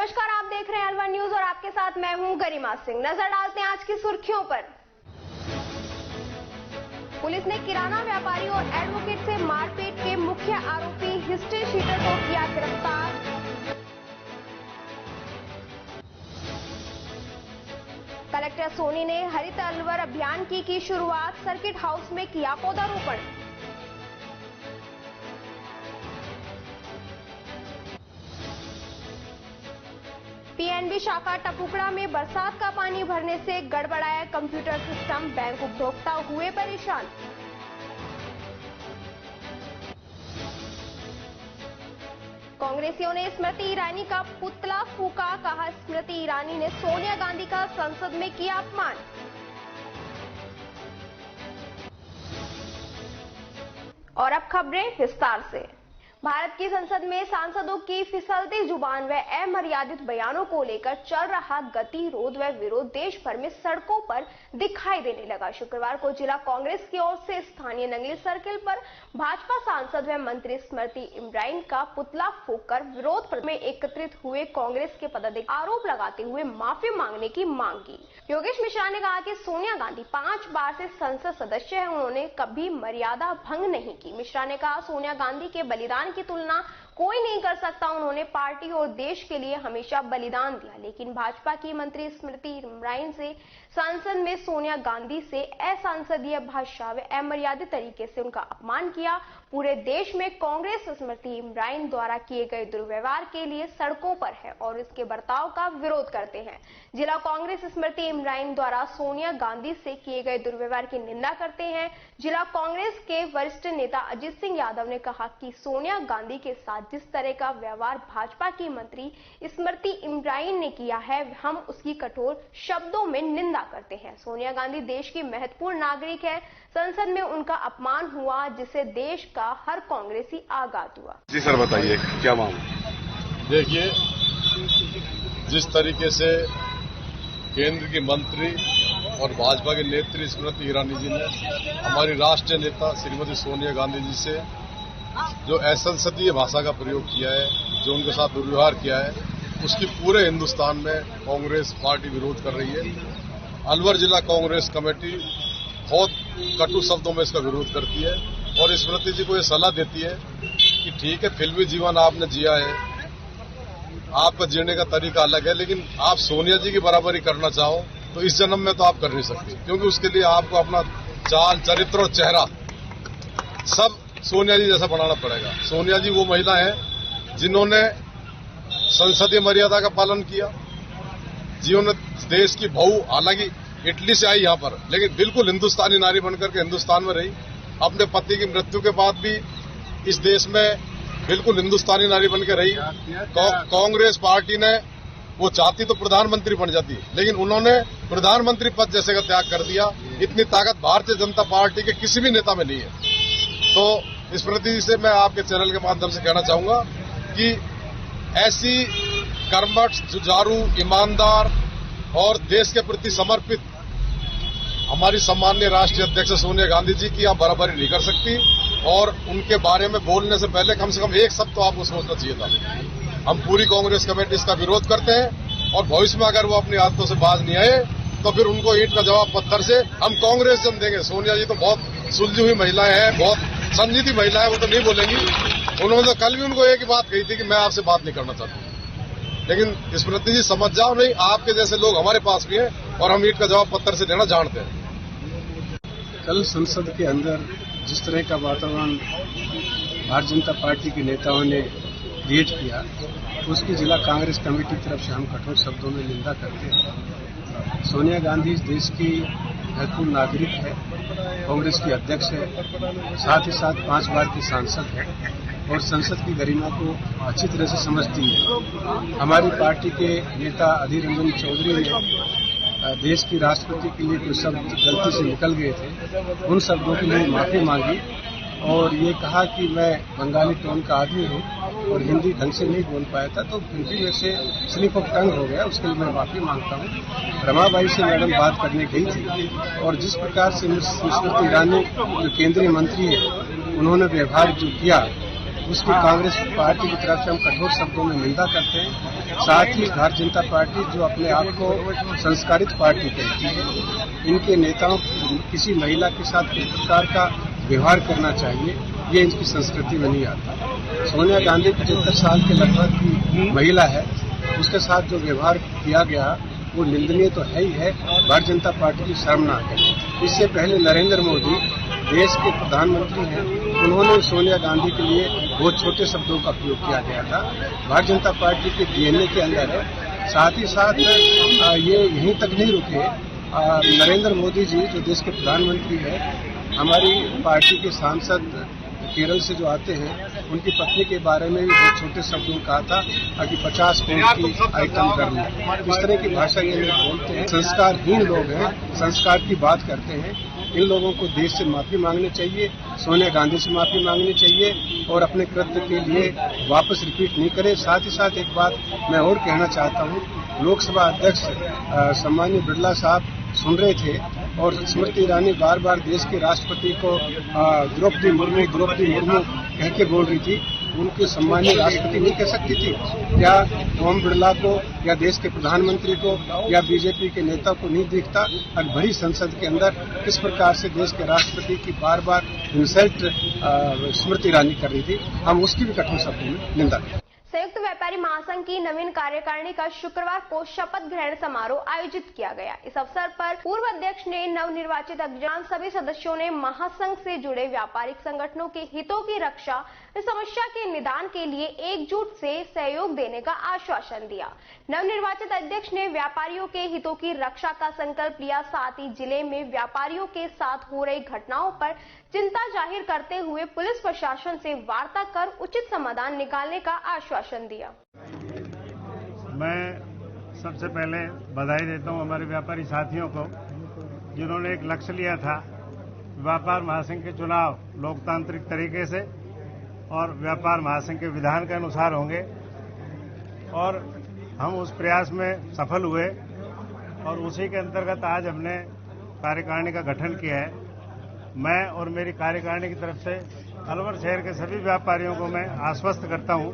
नमस्कार, आप देख रहे हैं अलवर न्यूज और आपके साथ मैं हूं गरिमा सिंह। नजर डालते हैं आज की सुर्खियों पर। पुलिस ने किराना व्यापारी और एडवोकेट से मारपीट के मुख्य आरोपी हिस्ट्री शीटर को किया गिरफ्तार। कलेक्टर सोनी ने हरित अलवर अभियान की शुरुआत, सर्किट हाउस में किया पौधारोपण। पीएनबी शाखा टपुकड़ा में बरसात का पानी भरने से गड़बड़ाया कंप्यूटर सिस्टम, बैंक उपभोक्ता हुए परेशान। कांग्रेसियों ने स्मृति ईरानी का पुतला फूका, कहा स्मृति ईरानी ने सोनिया गांधी का संसद में किया अपमान। और अब खबरें विस्तार से। भारत की संसद में सांसदों की फिसलती जुबान व अमर्यादित बयानों को लेकर चल रहा गतिरोध व विरोध देश भर में सड़कों पर दिखाई देने लगा। शुक्रवार को जिला कांग्रेस की ओर से स्थानीय नंगली सर्किल पर भाजपा सांसद व मंत्री स्मृति ईरानी का पुतला फूंककर विरोध में एकत्रित हुए कांग्रेस के पदाधिकारी आरोप लगाते हुए माफी मांगने की मांग की। योगेश मिश्रा ने कहा कि सोनिया गांधी 5 बार से संसद सदस्य है, उन्होंने कभी मर्यादा भंग नहीं की। मिश्रा ने कहा सोनिया गांधी के बलिदान की तुलना कोई नहीं कर सकता, उन्होंने पार्टी और देश के लिए हमेशा बलिदान दिया। लेकिन भाजपा की मंत्री स्मृति ईरानी से संसद में सोनिया गांधी से असंसदीय भाषा व अमर्यादित तरीके से उनका अपमान किया। पूरे देश में कांग्रेस स्मृति ईरानी द्वारा किए गए दुर्व्यवहार के लिए सड़कों पर है और इसके बर्ताव का विरोध करते हैं। जिला कांग्रेस स्मृति ईरानी द्वारा सोनिया गांधी से किए गए दुर्व्यवहार की निंदा करते हैं। जिला कांग्रेस के वरिष्ठ नेता अजीत सिंह यादव ने कहा कि सोनिया गांधी के साथ जिस तरह का व्यवहार भाजपा की मंत्री स्मृति ईरानी ने किया है, हम उसकी कठोर शब्दों में निंदा करते हैं। सोनिया गांधी देश की महत्वपूर्ण नागरिक है, संसद में उनका अपमान हुआ जिससे देश का हर कांग्रेसी आघात हुआ। जी सर, बताइए क्या मामला? देखिए, जिस तरीके से केंद्र की मंत्री और भाजपा के नेत्री स्मृति ईरानी जी ने हमारी राष्ट्रीय नेता श्रीमती सोनिया गांधी जी से जो असंसदीय भाषा का प्रयोग किया है, जो उनके साथ दुर्व्यवहार किया है, उसकी पूरे हिंदुस्तान में कांग्रेस पार्टी विरोध कर रही है। अलवर जिला कांग्रेस कमेटी बहुत कटु शब्दों में इसका विरोध करती है और स्मृति जी को ये सलाह देती है कि ठीक है, फिल्मी जीवन आपने जिया है, आपका जीने का तरीका अलग है, लेकिन आप सोनिया जी की बराबरी करना चाहो तो इस जन्म में तो आप कर नहीं सकते, क्योंकि उसके लिए आपको अपना चाल, चरित्र और चेहरा सब सोनिया जी जैसा बनाना पड़ेगा। सोनिया जी वो महिला है जिन्होंने संसदीय मर्यादा का पालन किया, जिन्होंने देश की बहू, हालांकि इटली से आई यहाँ पर, लेकिन बिल्कुल हिंदुस्तानी नारी बनकर के हिंदुस्तान में रही। अपने पति की मृत्यु के बाद भी इस देश में बिल्कुल हिंदुस्तानी नारी बनकर रही। कांग्रेस पार्टी ने वो चाहती तो प्रधानमंत्री बन जाती, लेकिन उन्होंने प्रधानमंत्री पद जैसे का त्याग कर दिया। इतनी ताकत भारतीय जनता पार्टी के किसी भी नेता में नहीं है। तो स्मृति जी से मैं आपके चैनल के माध्यम से कहना चाहूंगा कि ऐसी कर्मठ, जुझारू, ईमानदार और देश के प्रति समर्पित हमारी सम्माननीय राष्ट्रीय अध्यक्ष सोनिया गांधी जी की आप बराबरी नहीं कर सकती, और उनके बारे में बोलने से पहले कम से कम एक शब्द तो आपको सोचना चाहिए था। हम पूरी कांग्रेस कमेटी इसका विरोध करते हैं और भविष्य में अगर वो अपनी आदतों से बाज नहीं आए तो फिर उनको ईंट का जवाब पत्थर से हम कांग्रेस जन देंगे। सोनिया जी तो बहुत सुलझी हुई महिलाएं हैं, बहुत संजीदी महिला है, वो तो नहीं बोलेंगी। उन्होंने तो कल भी उनको एक ही बात कही थी कि मैं आपसे बात नहीं करना चाहती, लेकिन स्मृति जी समझ जाओ, नहीं आपके जैसे लोग हमारे पास भी हैं और हम ईंट का जवाब पत्थर से देना जानते हैं। कल संसद के अंदर जिस तरह का वातावरण भारतीय जनता पार्टी के नेताओं ने क्रिएट किया, उसकी जिला कांग्रेस कमेटी की तरफ से हम कठोर शब्दों में निंदा करते हैं। सोनिया गांधी इस देश की महत्वपूर्ण नागरिक है, कांग्रेस की अध्यक्ष है, साथ ही साथ 5 बार की सांसद है और संसद की गरिमा को अच्छी तरह से समझती है। हमारी पार्टी के नेता अधीर रंजन चौधरी ने देश की राष्ट्रपति के लिए कुछ शब्द गलती से निकल गए थे, उन शब्दों के लिए माफी मांगी और ये कहा कि मैं बंगाली टोन का आदमी हूँ और हिंदी ढंग से नहीं बोल पाया था, तो फिर भी मेरे से स्लिप ऑफ टंग हो गया, उसके लिए मैं माफी मांगता हूँ। रमाबाई से मैडम बात करने गई थी और जिस प्रकार से स्मृति ईरानी जो केंद्रीय मंत्री है, उन्होंने व्यवहार जो किया उसकी कांग्रेस पार्टी की तरफ से हम कठोर शब्दों में निंदा करते हैं। साथ ही भारतीय जनता पार्टी जो अपने आप को संस्कारित पार्टी कहती है, इनके नेताओं किसी महिला के साथ किस प्रकार का व्यवहार करना चाहिए, ये इनकी संस्कृति में नहीं आता। सोनिया गांधी 75 साल के लगभग की महिला है, उसके साथ जो व्यवहार किया गया वो निंदनीय तो है ही है, भारतीय जनता पार्टी की शर्मनाक है। इससे पहले नरेंद्र मोदी देश के प्रधानमंत्री हैं, उन्होंने सोनिया गांधी के लिए बहुत छोटे शब्दों का प्रयोग किया गया था। भारतीय जनता पार्टी के डीएनए के अंदर है। साथ ही साथ ये यहीं तक नहीं रुके, नरेंद्र मोदी जी जो देश के प्रधानमंत्री हैं, हमारी पार्टी के सांसद केरल से जो आते हैं, उनकी पत्नी के बारे में भी बहुत छोटे शब्दों में कहा था कि 50 करोड़ की आइटम कर ली। इस तरह की भाषा ये लोग बोलते हैं। संस्कारहीन लोग हैं, संस्कार की बात करते हैं। इन लोगों को देश से माफी मांगनी चाहिए, सोनिया गांधी से माफी मांगनी चाहिए और अपने कृत्य के लिए वापस रिपीट नहीं करे। साथ ही साथ एक बात मैं और कहना चाहता हूँ, लोकसभा अध्यक्ष सम्माननीय बिरला साहब सुन रहे थे और स्मृति ईरानी बार बार देश के राष्ट्रपति को द्रौपदी मुर्मू कह के बोल रही थी। उनके सम्माननीय राष्ट्रपति नहीं कह सकती थी क्या? ओम बिरला को या देश के प्रधानमंत्री को या बीजेपी के नेता को नहीं दिखता और भरी संसद के अंदर किस प्रकार से देश के राष्ट्रपति की बार बार इंसल्ट स्मृति ईरानी कर रही थी। हम उसकी भी कठोर शब्दों में निंदा करें। संयुक्त व्यापारी महासंघ की नवीन कार्यकारिणी का शुक्रवार को शपथ ग्रहण समारोह आयोजित किया गया। इस अवसर पर पूर्व अध्यक्ष ने नवनिर्वाचित अध्यक्ष सभी सदस्यों ने महासंघ से जुड़े व्यापारिक संगठनों के हितों की रक्षा, समस्या के निदान के लिए एकजुट से सहयोग देने का आश्वासन दिया। नवनिर्वाचित अध्यक्ष ने व्यापारियों के हितों की रक्षा का संकल्प लिया। साथ ही जिले में व्यापारियों के साथ हो रही घटनाओं पर चिंता जाहिर करते हुए पुलिस प्रशासन से वार्ता कर उचित समाधान निकालने का आश्वासन दिया। मैं सबसे पहले बधाई देता हूं हमारे व्यापारी साथियों को, जिन्होंने एक लक्ष्य लिया था व्यापार महासंघ के चुनाव लोकतांत्रिक तरीके से और व्यापार महासंघ के विधान के अनुसार होंगे, और हम उस प्रयास में सफल हुए और उसी के अंतर्गत आज हमने कार्यकारिणी का गठन किया है। मैं और मेरी कार्यकारिणी की तरफ से अलवर शहर के सभी व्यापारियों को मैं आश्वस्त करता हूं,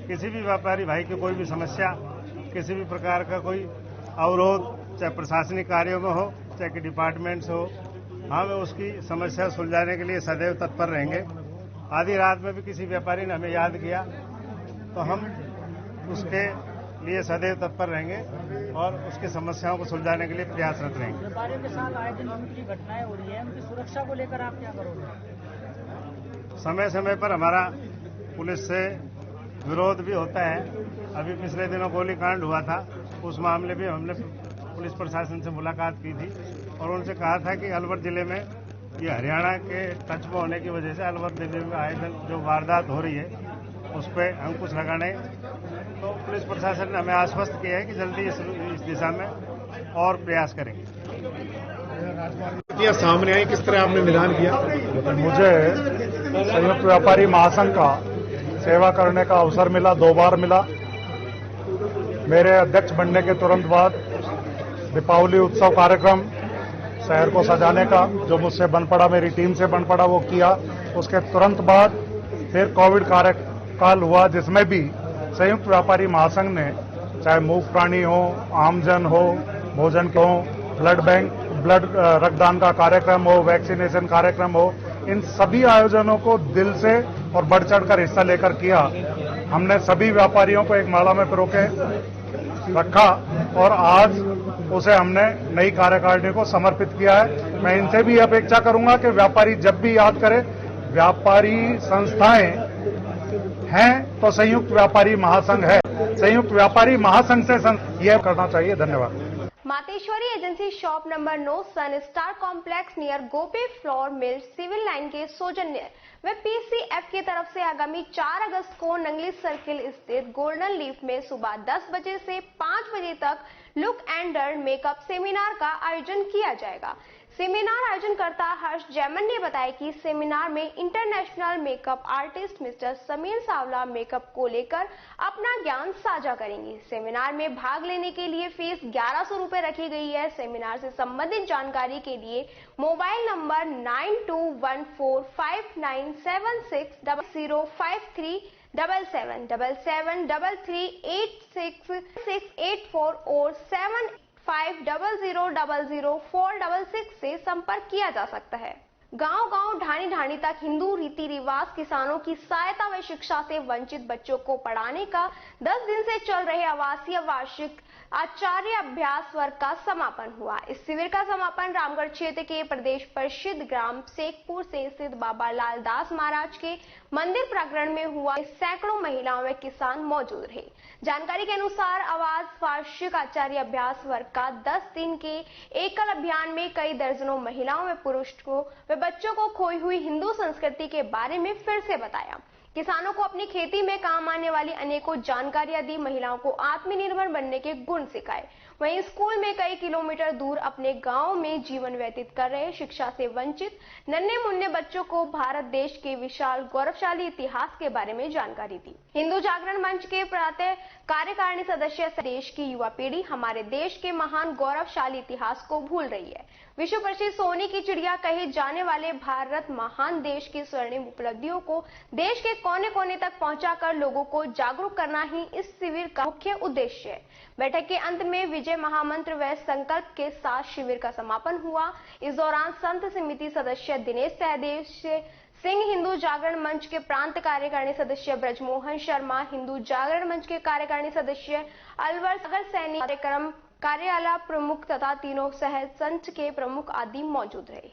किसी भी व्यापारी भाई की कोई भी समस्या, किसी भी प्रकार का कोई अवरोध, चाहे प्रशासनिक कार्यों में हो, चाहे कि डिपार्टमेंट्स हो, हम उसकी समस्या सुलझाने के लिए सदैव तत्पर रहेंगे। आधी रात में भी किसी व्यापारी ने हमें याद किया तो हम उसके लिए सदैव तत्पर रहेंगे और उसकी समस्याओं को सुलझाने के लिए प्रयासरत रहेंगे। व्यापारियों के साथ आए दिन उनकी घटनाएं हो रही है, उनकी सुरक्षा को लेकर आप क्या करोगे? समय समय पर हमारा पुलिस से विरोध भी होता है। अभी पिछले दिनों गोलीकांड हुआ था, उस मामले में हमने पुलिस प्रशासन से मुलाकात की थी और उनसे कहा था कि अलवर जिले में ये हरियाणा के टच में होने की वजह से अलवर जिले में आए दिन जो वारदात हो रही है उस पर अंकुश लगाने, तो पुलिस प्रशासन ने हमें आश्वस्त किया है कि जल्दी इस दिशा में और प्रयास करेंगे। सामने आई, किस तरह आपने निदान किया? मुझे संयुक्त व्यापारी महासंघ का सेवा करने का अवसर मिला, 2 बार मिला। मेरे अध्यक्ष बनने के तुरंत बाद दीपावली उत्सव कार्यक्रम शहर को सजाने का जो मुझसे बन पड़ा, मेरी टीम से बन पड़ा, वो किया। उसके तुरंत बाद फिर कोविड कार्यकाल हुआ, जिसमें भी संयुक्त व्यापारी महासंघ ने चाहे मूक प्राणी हो, आमजन हो, भोजन हो, ब्लड रक्तदान का कार्यक्रम हो, वैक्सीनेशन कार्यक्रम हो, इन सभी आयोजनों को दिल से और बढ़ चढ़कर हिस्सा लेकर किया। हमने सभी व्यापारियों को एक माला में पिरो के रखा और आज उसे हमने नई कार्यकारिणी को समर्पित किया है। मैं इनसे भी अपेक्षा करूंगा कि व्यापारी जब भी याद करें, व्यापारी संस्थाएं हैं तो संयुक्त व्यापारी महासंघ है, संयुक्त व्यापारी महासंघ से यह करना चाहिए। धन्यवाद। Mateshwari agency shop number 9 Sun star complex near Gope flour mill civil line के सौजन्य व पीसीएफ की तरफ से आगामी 4 अगस्त को नंगली सर्किल स्थित गोल्डन लीफ में सुबह 10 बजे से 5 बजे तक look and Dern makeup seminar का आयोजन किया जाएगा। सेमिनार आयोजनकर्ता हर्ष जैमन ने बताया कि सेमिनार में international makeup artist mister Sameer Sawla makeup को लेकर अपना ज्ञान साझा करेंगे। सेमिनार में भाग लेने के लिए फीस 1100 रुपए रखी गई है। सेमिनार से संबंधित जानकारी के लिए मोबाइल नंबर 92145976777733868684 और 7500000466 से संपर्क किया जा सकता है। गांव-गांव, ढाणी-ढाणी तक हिंदू रीति रिवाज किसानों की सहायता व शिक्षा से वंचित बच्चों को पढ़ाने का 10 दिन से चल रहे आवासीय वार्षिक आचार्य अभ्यास वर्ग का समापन हुआ। इस शिविर का समापन रामगढ़ क्षेत्र के प्रदेश प्रसिद्ध ग्राम शेखपुर से स्थित बाबा लाल दास महाराज के मंदिर प्रांगण में हुआ। सैकड़ों महिलाओं व किसान मौजूद रहे। जानकारी के अनुसार आवास वार्षिक आचार्य अभ्यास वर्ग का 10 दिन के एकल अभियान में कई दर्जनों महिलाओं व पुरुषों व बच्चों को खोई हुई हिंदू संस्कृति के बारे में फिर से बताया। किसानों को अपनी खेती में काम आने वाली अनेकों जानकारियां दी। महिलाओं को आत्मनिर्भर बनने के गुण सिखाए। वहीं स्कूल में कई किलोमीटर दूर अपने गांव में जीवन व्यतीत कर रहे शिक्षा से वंचित नन्हे मुन्ने बच्चों को भारत देश के विशाल गौरवशाली इतिहास के बारे में जानकारी दी। हिंदू जागरण मंच के प्रातः कार्यकारिणी सदस्य देश की युवा पीढ़ी हमारे देश के महान गौरवशाली इतिहास को भूल रही है। विश्व प्रसिद्ध सोने की चिड़िया कहे जाने वाले भारत महान देश की स्वर्णिम उपलब्धियों को देश के कोने कोने तक पहुंचाकर लोगों को जागरूक करना ही इस शिविर का मुख्य उद्देश्य है। बैठक के अंत में विजय महामंत्र व संकल्प के साथ शिविर का समापन हुआ। इस दौरान संत समिति सदस्य दिनेश सहदेव सिंह, हिंदू जागरण मंच के प्रांत कार्यकारिणी सदस्य ब्रजमोहन शर्मा, हिंदू जागरण मंच के कार्यकारिणी सदस्य अलवर सागर सैनी, कार्यक्रम कार्यालय प्रमुख तथा तीनों सह संच के प्रमुख आदि मौजूद रहे।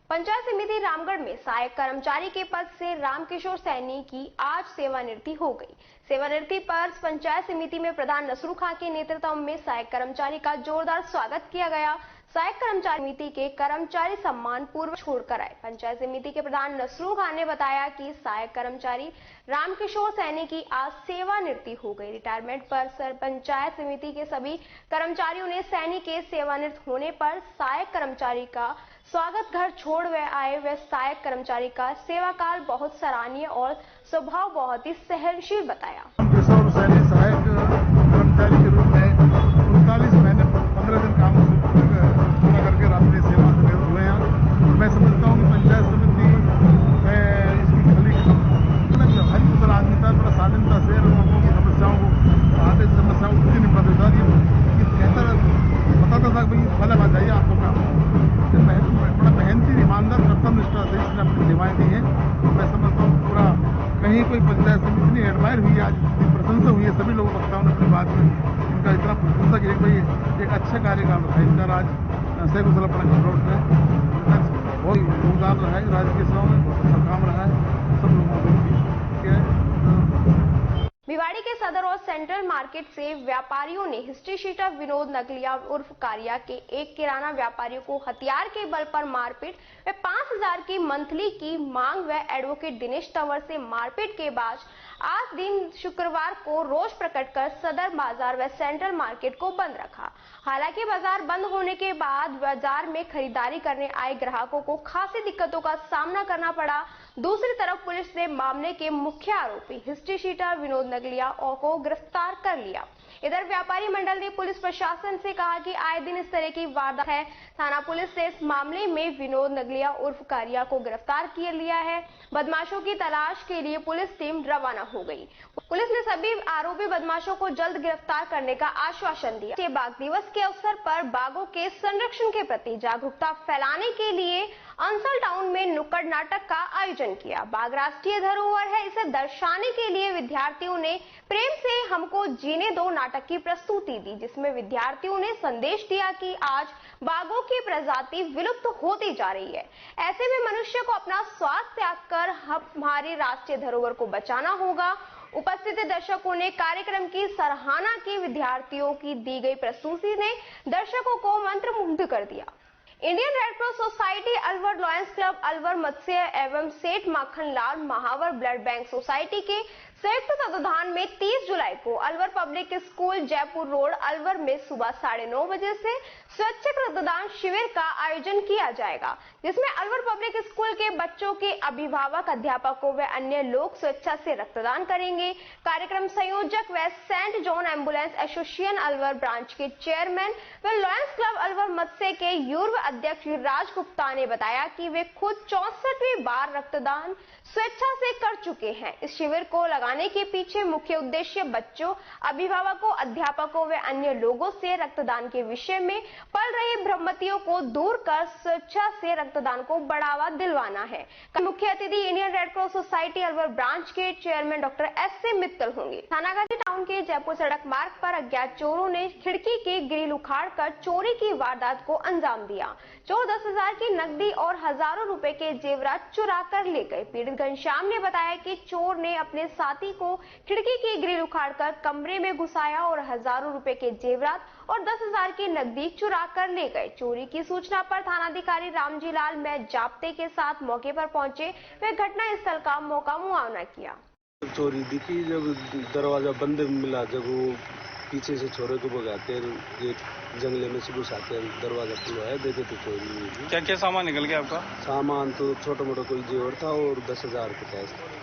पंचायत समिति रामगढ़ में सहायक कर्मचारी के पद से रामकिशोर सैनी की आज सेवानिवृत्ति हो गई। सेवानिवृत्ति पर पंचायत समिति में प्रधान नसरू खां के नेतृत्व में सहायक कर्मचारी का जोरदार स्वागत किया गया। सहायक कर्मचारी समिति के कर्मचारी सम्मान पूर्वक छोड़कर आए। पंचायत समिति के प्रधान नसरू खां ने बताया कि सहायक कर्मचारी रामकिशोर सैनी की आज सेवानिवृत्ति हो गई। रिटायरमेंट पर पंचायत समिति के सभी कर्मचारियों ने सैनी के सेवानिवृत्त होने पर सहायक कर्मचारी का स्वागत घर छोड़ वे आए। वे सहायक कर्मचारी का सेवा काल बहुत सराहनीय और स्वभाव बहुत ही सहनशील बताया। रामकिशोर सैनी सहायक कर्मचारी के रूप में 39 महीने 15 दिन काम पूरा करके अपनी सेवा से हुए हैं। मैं समझता हूँ कि पंचायत समिति इसकी खाली हरिपुत्र आदमी था, बड़ा शालीनता से लोगों की समस्याओं को आते समस्याओं को निपटा देता था। बताता था कि भाई भले बात जाइए आपको काम बड़ा मेहनती ईमानदार कर्तव्यनिष्ठा से इसने अपनी सेवाएं दी हैं। मैं समझता हूँ पूरा कहीं कोई पंचायत समिति इतनी एडमायर हुई है, आज प्रशंसा हुई है। सभी लोगों वक्ताओं ने अपनी बात में इनका इतना प्रशंसा की भाई एक अच्छा कार्यकाल रहा है इनका। राज सैकुशल अपना करोड़ है, बहुत योगदान रहा है राज्य की सेवा में, बहुत अच्छा काम रहा है सब लोगों को। भिवाड़ी के सदर और सेंट्रल मार्केट से व्यापारियों ने हिस्ट्री शीटर विनोद नगलिया उर्फ कारिया के एक किराना व्यापारियों को हथियार के बल पर मारपीट व 5000 की मंथली की मांग व एडवोकेट दिनेश तंवर से मारपीट के बाद आज दिन शुक्रवार को रोष प्रकट कर सदर बाजार व सेंट्रल मार्केट को बंद रखा। हालांकि बाजार बंद होने के बाद बाजार में खरीदारी करने आए ग्राहकों को खासी दिक्कतों का सामना करना पड़ा। दूसरी तरफ पुलिस ने मामले के मुख्य आरोपी हिस्ट्री शीटर विनोद नगलिया को गिरफ्तार कर लिया। इधर व्यापारी मंडल ने पुलिस प्रशासन से कहा कि आए दिन इस तरह की वारदात है। थाना पुलिस ने इस मामले में विनोद नगलिया उर्फ कारिया को गिरफ्तार कर लिया है। बदमाशों की तलाश के लिए पुलिस टीम रवाना हो गई। पुलिस ने सभी आरोपी बदमाशों को जल्द गिरफ्तार करने का आश्वासन दिया। बाघ दिवस के अवसर पर बाघों के संरक्षण के प्रति जागरूकता फैलाने के लिए अंसल टाउन में नुक्कड़ नाटक का आयोजन किया। बाघ राष्ट्रीय धरोहर है, इसे दर्शाने के लिए विद्यार्थियों ने प्रेम से हमको जीने दो नाटक की प्रस्तुति दी, जिसमें विद्यार्थियों ने संदेश दिया कि आज बाघों की प्रजाति विलुप्त होती जा रही है। ऐसे में मनुष्य को अपना स्वास्थ्य त्याग कर हमारी राष्ट्रीय धरोहर को बचाना होगा। उपस्थित दर्शकों ने कार्यक्रम की सराहना की। विद्यार्थियों की दी गई प्रस्तुति ने दर्शकों को मंत्रमुग्ध कर दिया। Indian Red Cross Society Alwar, Lions club Alwar, Matsya एवं Seth Makhanlal Mahawar blood bank society के संयुक्त तत्वाधान में 30 जुलाई को Alwar public school Jaipur road Alwar में सुबह 9:30 बजे से स्वैच्छिक रक्तदान शिविर का आयोजन किया जाएगा, जिसमें अलवर पब्लिक स्कूल के बच्चों के अभिभावक, अध्यापकों व अन्य लोग स्वेच्छा से रक्तदान करेंगे। कार्यक्रम संयोजक व saint John ambulance association Alwar branch के चेयरमैन व लॉयंस क्लब अलवर मत्स्य के यूर्व अध्यक्ष राज गुप्ता ने बताया कि वे खुद 64वीं बार रक्तदान स्वेच्छा से कर चुके हैं। इस शिविर को लगाने के पीछे मुख्य उद्देश्य बच्चों, अभिभावकों, अध्यापकों व अन्य लोगों से रक्तदान के विषय में पल रही भ्रमितियों को दूर कर स्वेच्छा से रक्तदान को बढ़ावा दिलवाना है। मुख्य अतिथि Indian Red Cross Society Alwar branch के चेयरमैन डॉक्टर एस.सी. मित्तल होंगे। थानागाजी टाउन के जयपुर सड़क मार्ग पर अज्ञात चोरों ने खिड़की के ग्रिल उखाड़कर चोरी की वारदात को अंजाम दिया। चोर 10,000 की नकदी और हजारों रुपए के जेवरात चुरा कर ले गए। पीड़ित घनश्याम ने बताया कि चोर ने अपने साथी को खिड़की की ग्रिल उखाड़कर कमरे में घुसाया और हजारों रुपए के जेवरात और 10,000 की नकदी चुरा कर ले गए। चोरी की सूचना पर थानाधिकारी रामजी लाल में जाप्ते के साथ मौके पर पहुंचे वे घटना स्थल का मौका मुआयना किया। चोरी दिखी जब दरवाजा बंद मिला, जब वो पीछे से छोरे को भगाते हैं, जंगले में से घुसाते हैं, दरवाजा खुला है, देखे तो चोरी हुई। क्या क्या सामान निकल गया आपका? सामान तो छोटा मोटा कोई जेवर था और 10,000 के कैश था।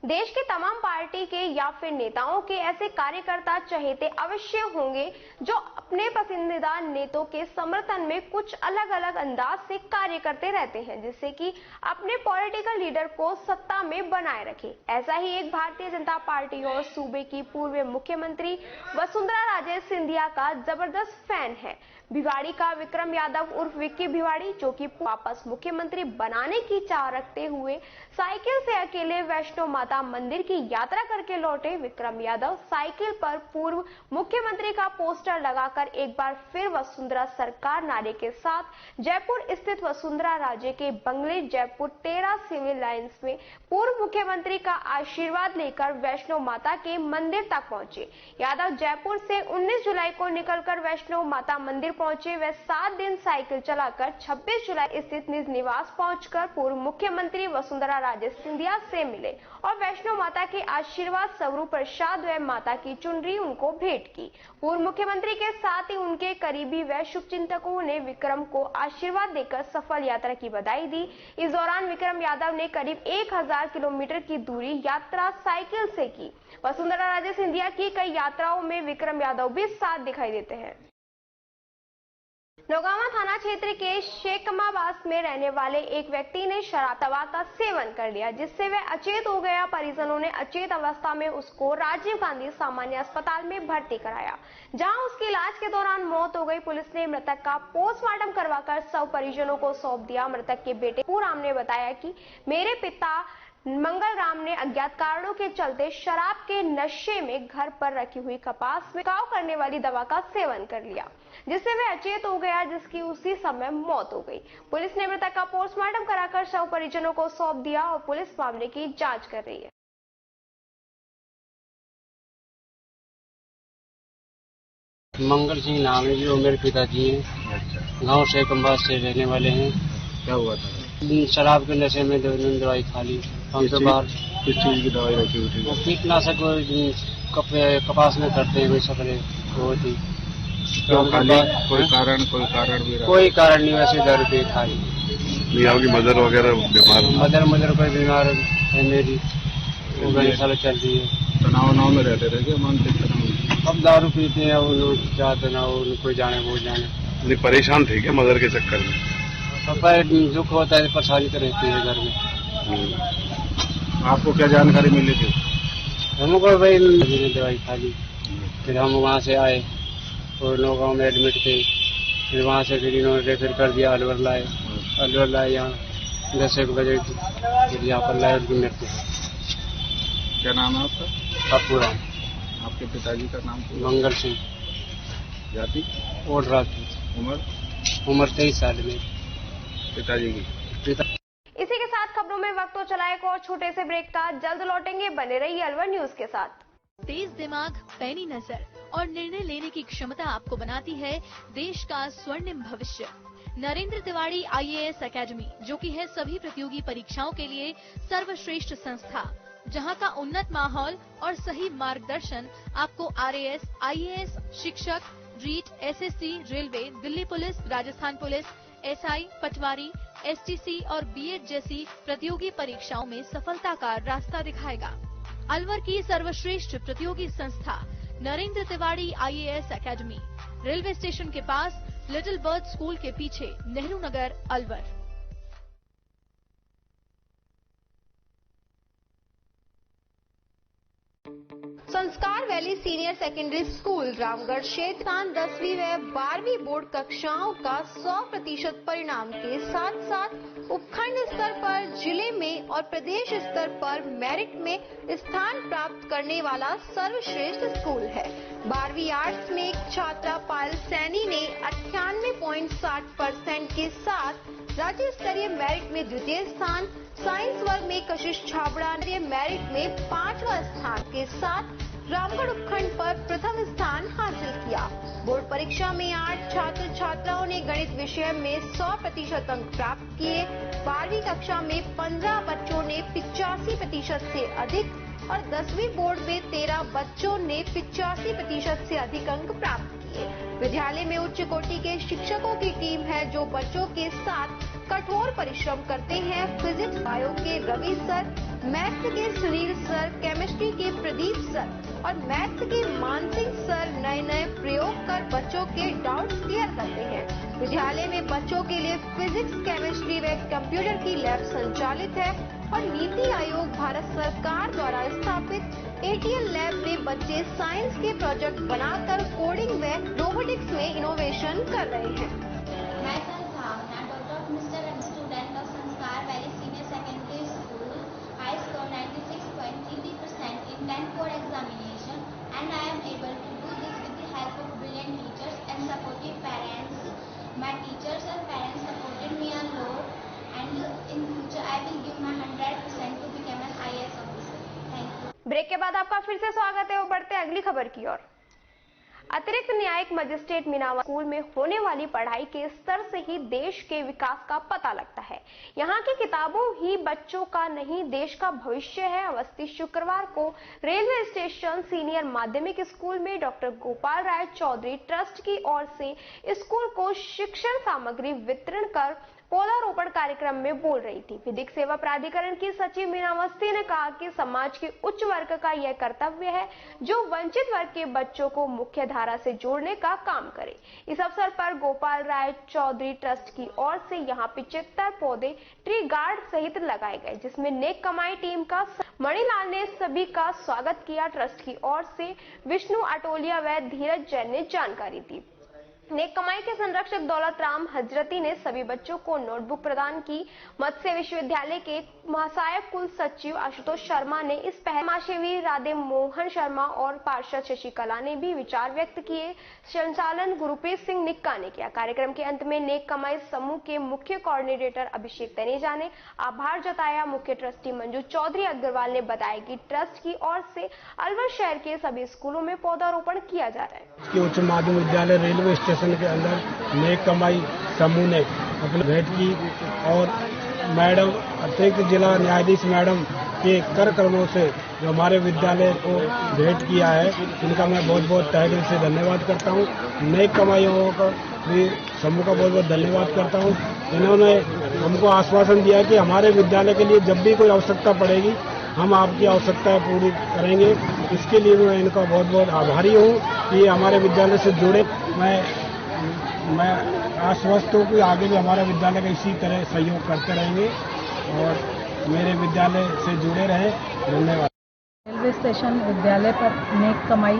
देश के तमाम पार्टी के या फिर नेताओं के ऐसे कार्यकर्ता चहेते अवश्य होंगे जो अपने पसंदीदा नेताओं के समर्थन में कुछ अलग अलग अंदाज से कार्य करते रहते हैं, जिससे कि अपने पॉलिटिकल लीडर को सत्ता में बनाए रखे। ऐसा ही एक भारतीय जनता पार्टी और सूबे की पूर्व मुख्यमंत्री वसुंधरा राजे सिंधिया का जबरदस्त फैन है। भिवाड़ी का विक्रम यादव उर्फ विक्की भिवाड़ी, जो कि वापस मुख्यमंत्री बनाने की चाह रखते हुए साइकिल से अकेले वैष्णो माता मंदिर की यात्रा करके लौटे। विक्रम यादव साइकिल पर पूर्व मुख्यमंत्री का पोस्टर लगाकर एक बार फिर वसुंधरा सरकार नारे के साथ जयपुर स्थित वसुंधरा राजे के बंगले जयपुर 13 सिविल लाइंस में पूर्व मुख्यमंत्री का आशीर्वाद लेकर वैष्णो माता के मंदिर तक पहुंचे। यादव जयपुर से 19 जुलाई को निकलकर वैष्णो माता मंदिर पहुंचे। वे 7 दिन साइकिल चलाकर 26 जुलाई स्थित निज निवास पहुंचकर पूर्व मुख्यमंत्री वसुंधरा राजे सिंधिया से मिले और वैष्णो माता के आशीर्वाद स्वरूप प्रसाद व माता की चुनरी उनको भेंट की। पूर्व मुख्यमंत्री के साथ ही उनके करीबी व शुभचिंतकों ने विक्रम को आशीर्वाद देकर सफल यात्रा की बधाई दी। इस दौरान विक्रम यादव ने करीब 1000 किलोमीटर की दूरी यात्रा साइकिल से की। वसुंधरा राजे सिंधिया की कई यात्राओं में विक्रम यादव भी साथ दिखाई देते हैं। नौगावा थाना क्षेत्र के शेखमाबाद में रहने वाले एक व्यक्ति ने शराब दवा का सेवन कर लिया, जिससे वह अचेत हो गया। परिजनों ने अचेत अवस्था में उसको राजीव गांधी सामान्य अस्पताल में भर्ती कराया, जहां उसकी इलाज के दौरान मौत हो गई। पुलिस ने मृतक का पोस्टमार्टम करवाकर शव परिजनों को सौंप दिया। मृतक के बेटे पूराम ने बताया कि मेरे पिता मंगल राम ने अज्ञात कारणों के चलते शराब के नशे में घर पर रखी हुई कपास में छिड़काव करने वाली दवा का सेवन कर लिया, जिससे वह अचेत हो गया, जिसकी उसी समय मौत हो गई। पुलिस ने मृतक का पोस्टमार्टम कराकर शव परिजनों को सौंप दिया और पुलिस मामले की जांच कर रही है। मंगल सिंह नाम है, जो मेरे पिताजी हैं, गांव शेखमाबाद से रहने वाले हैं। क्या हुआ था? शराब के नशे में दवाई खा ली। किस चीज की दवाई रखी हुई थी? कीटनाशक कपास में करते हैं, कोई स्प्रे वो थी। क्यों खाली? कोई कारण भी रहा? कोई कारण नहीं, वैसे दर्द पे खा ली। नहीं, आपकी मदर वगैरह बीमार? मदर कोई बीमार है मेरी, वो कई साल चल रही है। तनाव में रहते थे क्या? मानते तनाव? अब दारू पीते हैं, वो लोग चाहते ना, वो कोई जाने वो जाने। नहीं, परेशान थे क्या मदर के चक्कर में? पापा दुख होता है, परेशानी तो रहती है घर में। आपको क्या जानकारी मिली थी? हमको भाई दवाई खा ली, फिर हम वहाँ से आए और नौगांव में एडमिट थे। फिर वहाँ से फिर इन्होंने रेफर कर दिया, अलवर लाए यहाँ 10 बजे, फिर यहाँ पर लाए उनकी मृत्यु। क्या नाम है आपका? पप्पूराम। आपके पिताजी का नाम? मंगल सिंह। जाति? और रात। उम्र 23 साल में। पिताजी की? इसी के साथ खबरों में वक्त तो चला एक और छोटे से ब्रेक का, जल्द लौटेंगे, बने रहिए अलवर न्यूज के साथ। तेज दिमाग, पैनी नजर और निर्णय लेने की क्षमता आपको बनाती है देश का स्वर्णिम भविष्य। नरेंद्र तिवारी IAS एकेडमी, जो कि है सभी प्रतियोगी परीक्षाओं के लिए सर्वश्रेष्ठ संस्था, जहां का उन्नत माहौल और सही मार्गदर्शन आपको RAS, IAS, शिक्षक, REET, SSC, railway, Delhi police, Rajasthan police, SI, patwari, STC और B.Ed जैसी प्रतियोगी परीक्षाओं में सफलता का रास्ता दिखाएगा। अलवर की सर्वश्रेष्ठ प्रतियोगी संस्था Narendra Tiwari IAS academy, railway station के पास, लिटिल बर्ड स्कूल के पीछे, नेहरू नगर, अलवर। संस्कार valley senior secondary school Ramgarh क्षेत्र 10वीं व 12वीं बोर्ड कक्षाओं का 100% परिणाम के साथ साथ उपखंड स्तर पर, जिले में और प्रदेश स्तर पर मेरिट में स्थान प्राप्त करने वाला सर्वश्रेष्ठ स्कूल है। 12वीं आर्ट्स में एक छात्रा पायल सैनी ने 98.60% के साथ राज्य स्तरीय मेरिट में द्वितीय स्थान, साइंस वर्ग में कशिश छाबड़ा ने मेरिट में 5वां स्थान के साथ रामगढ़ उपखंड पर प्रथम स्थान हासिल किया। बोर्ड परीक्षा में 8 छात्र छात्राओं ने गणित विषय में 100% अंक प्राप्त किए। 12वीं कक्षा में 15 बच्चों ने 85% से अधिक और 10वीं बोर्ड में 13 बच्चों ने 85% से अधिक अंक प्राप्त किए। विद्यालय में उच्च कोटि के शिक्षकों की टीम है जो बच्चों के साथ कठोर परिश्रम करते हैं। फिजिक्स बायो के रवि सर, मैथ्स के सुनील सर, केमिस्ट्री के प्रदीप सर और मैथ्स के मानसिंह सर नए नए प्रयोग कर बच्चों के डाउट्स क्लियर करते हैं। विद्यालय में बच्चों के लिए फिजिक्स, केमिस्ट्री व कंप्यूटर की लैब संचालित है और नीति आयोग भारत सरकार द्वारा स्थापित ATL लैब में बच्चे साइंस के प्रोजेक्ट बनाकर कोडिंग व रोबोटिक्स में इनोवेशन कर रहे हैं। मैं Sambhavna doctor mister and student of Sanskar valley senior secondary school. I scored 96.33% in 10th board examination and I am able to do this with the help of brilliant teachers and supportive parents. My teachers and parents supported me a lot and in future I will give my 100% to become an IAS officer. Thank you. Break के बाद आपका फिर से स्वागत है। वो बढ़ते अगली खबर की ओर। अतिरिक्त न्यायिक मजिस्ट्रेट मीनावा स्कूल में होने वाली पढ़ाई के स्तर से ही देश के विकास का पता लगता है। यहाँ की किताबों ही बच्चों का नहीं, देश का भविष्य है। अवस्थी शुक्रवार को रेलवे स्टेशन सीनियर माध्यमिक स्कूल में डॉक्टर गोपाल राय चौधरी ट्रस्ट की ओर से स्कूल को शिक्षण सामग्री वितरण कर पौधारोपण कार्यक्रम में बोल रही थी। विधिक सेवा प्राधिकरण की सचिव मीना अवस्थी ने कहा कि समाज के उच्च वर्ग का यह कर्तव्य है जो वंचित वर्ग के बच्चों को मुख्य धारा से जोड़ने का काम करे। इस अवसर पर गोपाल राय चौधरी ट्रस्ट की ओर से यहां 75 पौधे ट्री गार्ड सहित लगाए गए, जिसमें नेक कमाई टीम का मणिलाल ने सभी का स्वागत किया। ट्रस्ट की ओर से विष्णु अटोलिया व धीरज जैन ने जानकारी दी। नेक कमाई के संरक्षक दौलत राम हजरती ने सभी बच्चों को नोटबुक प्रदान की। मत्स्य विश्वविद्यालय के महासहायक कुल सचिव आशुतोष शर्मा ने इस पहल माशेवी राधे मोहन शर्मा और पार्षद शशिकला ने भी विचार व्यक्त किए। संचालन गुरुप्रीत सिंह निक्का ने किया। कार्यक्रम के अंत में नेक कमाई समूह के मुख्य कोऑर्डिनेटर अभिषेक तनेजा ने आभार जताया। मुख्य ट्रस्टी मंजू चौधरी अग्रवाल ने बताया कि ट्रस्ट की ओर से अलवर शहर के सभी स्कूलों में पौधारोपण किया जा रहा है। उच्च माध्यमिक विद्यालय रेलवे स्टेशन के अंदर नेक कमाई समूह ने अपनी भेंट की और मैडम अतिरिक्त जिला न्यायाधीश मैडम के कर कर्मों से जो हमारे विद्यालय को भेंट किया है, इनका मैं बहुत बहुत तहे दिल से धन्यवाद करता हूँ। नेक कमाइयों का भी समूह का बहुत बहुत धन्यवाद करता हूँ। इन्होंने हमको आश्वासन दिया कि हमारे विद्यालय के लिए जब भी कोई आवश्यकता पड़ेगी हम आपकी आवश्यकताएं पूरी करेंगे। इसके लिए मैं इनका बहुत बहुत आभारी हूँ कि हमारे विद्यालय से जुड़े। मैं आश्वस्त हूँ कि आगे भी हमारे विद्यालय का इसी तरह सहयोग करते रहेंगे और मेरे विद्यालय से जुड़े रहे। धन्यवाद। रेलवे स्टेशन विद्यालय पर नेक कमाई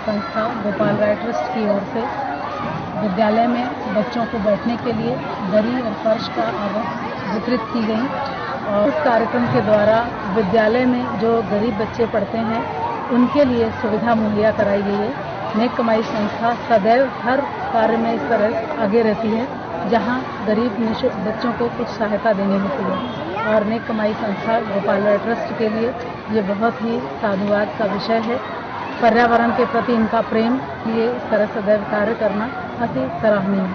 संस्था गोपाल राय ट्रस्ट की ओर से विद्यालय में बच्चों को बैठने के लिए दरी और फर्श का वितरित की गई और इस कार्यक्रम के द्वारा विद्यालय में जो गरीब बच्चे पढ़ते हैं उनके लिए सुविधा मुहैया कराई गई है। नेक कमाई संस्था सदैव हर कार्य में इस तरह आगे रहती है जहां गरीब बच्चों को कुछ सहायता देनी होती है और नेक कमाई संस्था गोपाल राय ट्रस्ट के लिए ये बहुत ही साधुवाद का विषय है। पर्यावरण के प्रति इनका प्रेम, ये इस तरह सदैव कार्य करना अति सराहनीय है।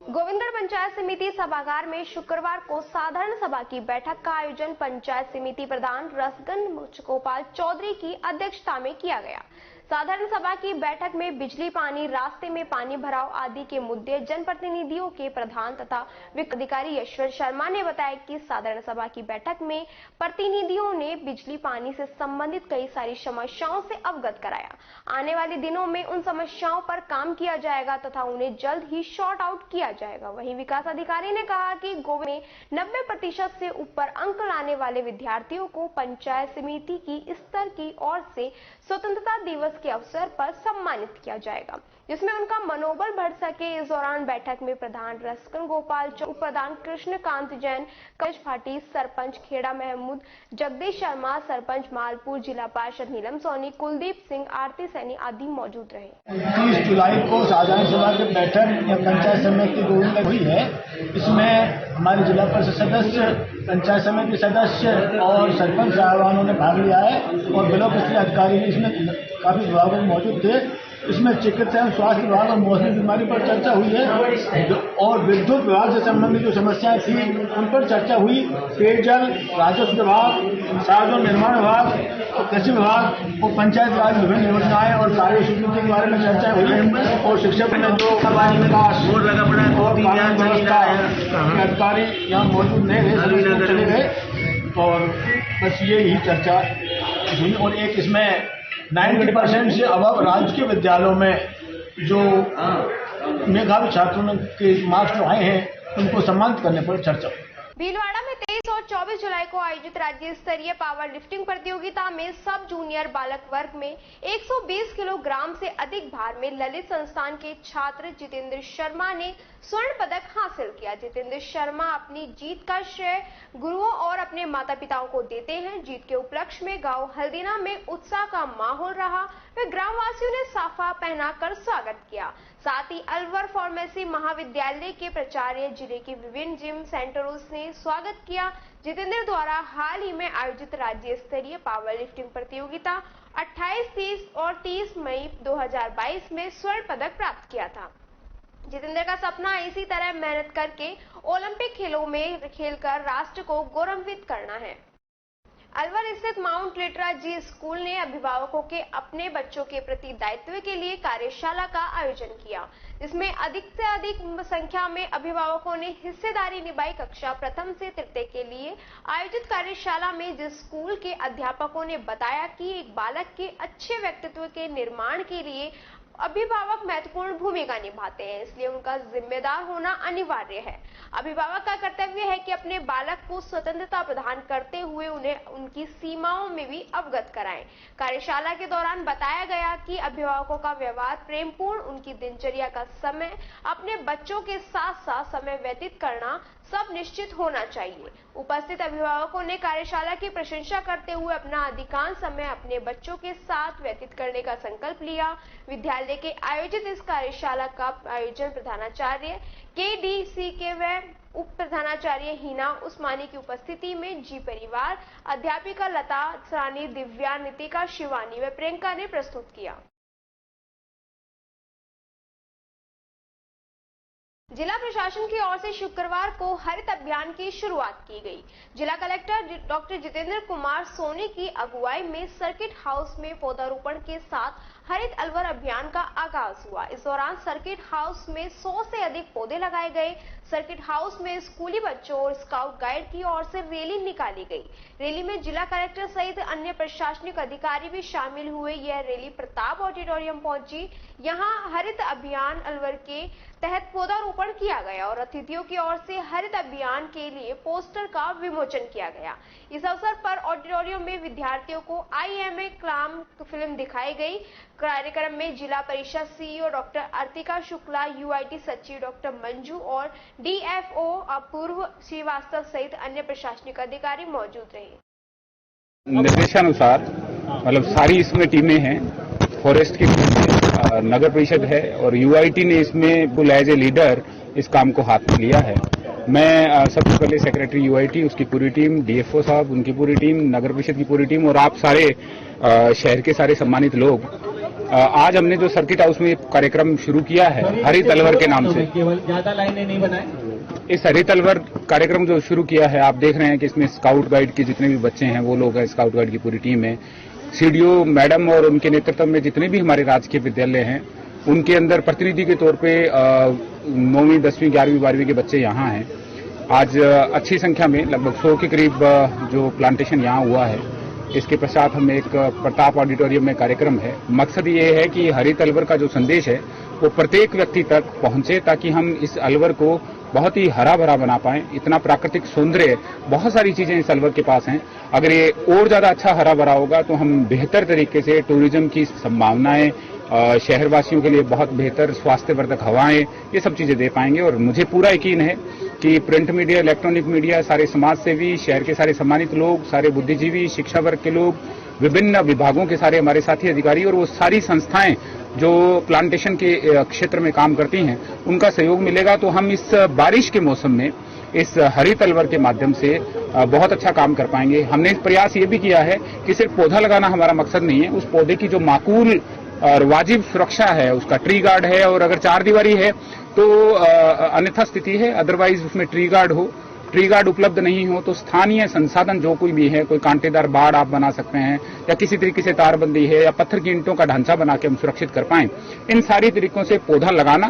गोविंदगढ़ पंचायत समिति सभागार में शुक्रवार को साधारण सभा की बैठक का आयोजन पंचायत समिति प्रधान रसगन गोपाल चौधरी की अध्यक्षता में किया गया। साधारण सभा की बैठक में बिजली, पानी, रास्ते में पानी भराव आदि के मुद्दे जनप्रतिनिधियों के प्रधान तथा वित्त अधिकारी यशवंत शर्मा ने बताया कि साधारण सभा की बैठक में प्रतिनिधियों ने बिजली, पानी से संबंधित कई सारी समस्याओं से अवगत कराया। आने वाले दिनों में उन समस्याओं पर काम किया जाएगा तथा उन्हें जल्द ही शॉर्ट आउट किया जाएगा। वहीं विकास अधिकारी ने कहा कि गोवा में 90% से ऊपर अंक लाने वाले विद्यार्थियों को पंचायत समिति की स्तर की ओर से स्वतंत्रता दिवस के अवसर पर सम्मानित किया जाएगा, जिसमें उनका मनोबल बढ़ सके। इस दौरान बैठक में प्रधान रसगन गोपाल, उप प्रधान कृष्णकांत जैन, कवच भाटी, सरपंच खेड़ा महमूद, जगदीश शर्मा, सरपंच मालपुर, जिला पार्षद नीलम सोनी, कुलदीप सिंह, आरती सैनी आदि मौजूद रहे। 30 जुलाई को साधारण सभा की बैठक पंचायत समिति गोविंद में हुई है। इसमें हमारे जिला परिषद सदस्य, पंचायत समिति सदस्य और सरपंच साहबानों ने भाग लिया है और ब्लॉक स्तरीय अधिकारी भी इसमें काफी विभागों में मौजूद थे। इसमें चिकित्सा एवं स्वास्थ्य विभाग और मौसमी बीमारी पर चर्चा हुई है और विद्युत विभाग से संबंधित जो समस्याएं थी उन पर चर्चा हुई। पेयजल, राजस्व विभाग, सार्वजनिक निर्माण विभाग, कृषि विभाग और पंचायत राज विभिन्न योजनाएं और कार्यसूची के बारे में चर्चा हुई और शिक्षक ने जो विकास और कानून व्यवस्था के अधिकारी यहाँ मौजूद नहीं रहे, चले गए और बस ये ही चर्चा हुई। और एक इसमें 90% से अबव राज्य के विद्यालयों में जो मेधावी छात्रों के मार्क्स जो आए हैं उनको सम्मानित करने पर चर्चा। भीलवाड़ा में 23 और 24 जुलाई को आयोजित राज्य स्तरीय पावर लिफ्टिंग प्रतियोगिता में सब जूनियर बालक वर्ग में 120 किलोग्राम से अधिक भार में ललित संस्थान के छात्र जितेंद्र शर्मा ने स्वर्ण पदक हासिल किया। जितेंद्र शर्मा अपनी जीत का श्रेय गुरुओं और अपने माता पिताओं को देते हैं। जीत के उपलक्ष्य में गांव हल्दीना में उत्साह का माहौल रहा। वे ग्रामवासियों ने साफा पहनाकर स्वागत किया। साथ ही अलवर फार्मेसी महाविद्यालय के प्राचार्य, जिले के विभिन्न जिम सेंटरों ने स्वागत किया। जितेंद्र द्वारा हाल ही में आयोजित राज्य स्तरीय पावर लिफ्टिंग प्रतियोगिता 28, 30 और 30 मई 2022 में स्वर्ण पदक प्राप्त किया था। जितेंद्र का सपना इसी तरह मेहनत करके ओलंपिक खेलों में खेलकर राष्ट्र को गौरवान्वित करना है। अलवर स्थित माउंट लिटरा जी स्कूल ने अभिभावकों के अपने बच्चों के प्रति दायित्व के लिए कार्यशाला का आयोजन किया, जिसमें अधिक से अधिक संख्या में अभिभावकों ने हिस्सेदारी निभाई। कक्षा प्रथम से तृतीय के लिए आयोजित कार्यशाला में जिस स्कूल के अध्यापकों ने बताया कि एक बालक के अच्छे व्यक्तित्व के निर्माण के लिए अभिभावक महत्वपूर्ण भूमिका निभाते हैं, इसलिए उनका जिम्मेदार होना अनिवार्य है। अभिभावक का कर्तव्य है कि अपने बालक को स्वतंत्रता प्रदान करते हुए उन्हें उनकी सीमाओं में भी अवगत कराएं। कार्यशाला के दौरान बताया गया कि अभिभावकों का व्यवहार प्रेमपूर्ण, उनकी दिनचर्या का समय अपने बच्चों के साथ साथ समय व्यतीत करना सब निश्चित होना चाहिए। उपस्थित अभिभावकों ने कार्यशाला की प्रशंसा करते हुए अपना अधिकांश समय अपने बच्चों के साथ व्यतीत करने का संकल्प लिया। विद्यालय के आयोजित इस कार्यशाला का आयोजन प्रधानाचार्य KDC के व उप प्रधानाचार्य हिना उस्मानी की उपस्थिति में जी परिवार, अध्यापिका लता सरानी, दिव्या, नितिका, शिवानी व प्रियंका ने प्रस्तुत किया। जिला प्रशासन की ओर से शुक्रवार को हरित अभियान की शुरुआत की गई। जिला कलेक्टर डॉक्टर जितेंद्र कुमार सोनी की अगुवाई में सर्किट हाउस में पौधारोपण के साथ हरित अलवर अभियान का आगाज हुआ। इस दौरान सर्किट हाउस में 100 से अधिक पौधे लगाए गए। सर्किट हाउस में स्कूली बच्चों और स्काउट गाइड की ओर से रैली निकाली गई। रैली में जिला कलेक्टर सहित अन्य प्रशासनिक अधिकारी भी शामिल हुए। यह रैली प्रताप ऑडिटोरियम पहुंची। यहां हरित अभियान अलवर के तहत पौधारोपण किया गया और अतिथियों की ओर से हरित अभियान के लिए पोस्टर का विमोचन किया गया। इस अवसर पर ऑडिटोरियम में विद्यार्थियों को IMA क्लाम फिल्म दिखाई गई। कार्यक्रम में जिला परिषद CEO doctor Artika Shukla, UIT सचिव डॉक्टर मंजू और DFO अपूर्व श्रीवास्तव सहित अन्य प्रशासनिक अधिकारी मौजूद रहे। निर्देशानुसार मतलब सारी इसमें टीमें हैं, फॉरेस्ट की नगर परिषद है और UIT ने इसमें फुल एज ए लीडर इस काम को हाथ में लिया है। मैं सबसे पहले सेक्रेटरी UIT, उसकी पूरी टीम, DFO साहब, उनकी पूरी टीम, नगर परिषद की पूरी टीम और आप सारे शहर के सारे सम्मानित लोग, आज हमने जो सर्किट हाउस में कार्यक्रम शुरू किया है हरित अलवर के नाम से। केवल ज्यादा लाइनें नहीं बनाए, इस हरित अलवर कार्यक्रम जो शुरू किया है, आप देख रहे हैं कि इसमें स्काउट गाइड के जितने भी बच्चे हैं वो लोग हैं, स्काउट गाइड की पूरी टीम है, सीडीओ मैडम और उनके नेतृत्व में जितने भी हमारे राजकीय विद्यालय हैं उनके अंदर प्रतिनिधि के तौर पे 9वीं 10वीं 11वीं 12वीं के बच्चे यहाँ हैं। आज अच्छी संख्या में लगभग 100 के करीब जो प्लांटेशन यहाँ हुआ है। इसके पश्चात हम एक प्रताप ऑडिटोरियम में कार्यक्रम है। मकसद ये है कि हरित अलवर का जो संदेश है वो प्रत्येक व्यक्ति तक पहुंचे, ताकि हम इस अलवर को बहुत ही हरा भरा बना पाएं। इतना प्राकृतिक सौंदर्य, बहुत सारी चीजें इस अलवर के पास हैं। अगर ये और ज्यादा अच्छा हरा भरा होगा तो हम बेहतर तरीके से टूरिज्म की संभावनाएं, शहरवासियों के लिए बहुत बेहतर स्वास्थ्यवर्धक हवाएं, ये सब चीजें दे पाएंगे। और मुझे पूरा यकीन है कि प्रिंट मीडिया, इलेक्ट्रॉनिक मीडिया, सारे समाज सेवी, शहर के सारे सम्मानित लोग, सारे बुद्धिजीवी, शिक्षा वर्ग के लोग, विभिन्न विभागों के सारे हमारे साथी अधिकारी और वो सारी संस्थाएं जो प्लांटेशन के क्षेत्र में काम करती हैं, उनका सहयोग मिलेगा तो हम इस बारिश के मौसम में इस हरित अलवर के माध्यम से बहुत अच्छा काम कर पाएंगे। हमने प्रयास ये भी किया है कि सिर्फ पौधा लगाना हमारा मकसद नहीं है, उस पौधे की जो माकूल और वाजिब सुरक्षा है, उसका ट्री गार्ड है, और अगर 4 दीवारी है तो अन्यथा स्थिति है, अदरवाइज उसमें ट्री गार्ड हो। ट्री गार्ड उपलब्ध नहीं हो तो स्थानीय संसाधन जो कोई भी है, कोई कांटेदार बाड़ आप बना सकते हैं, या किसी तरीके से तारबंदी है, या पत्थर की ईंटों का ढांचा बना के हम सुरक्षित कर पाएं। इन सारी तरीकों से पौधा लगाना,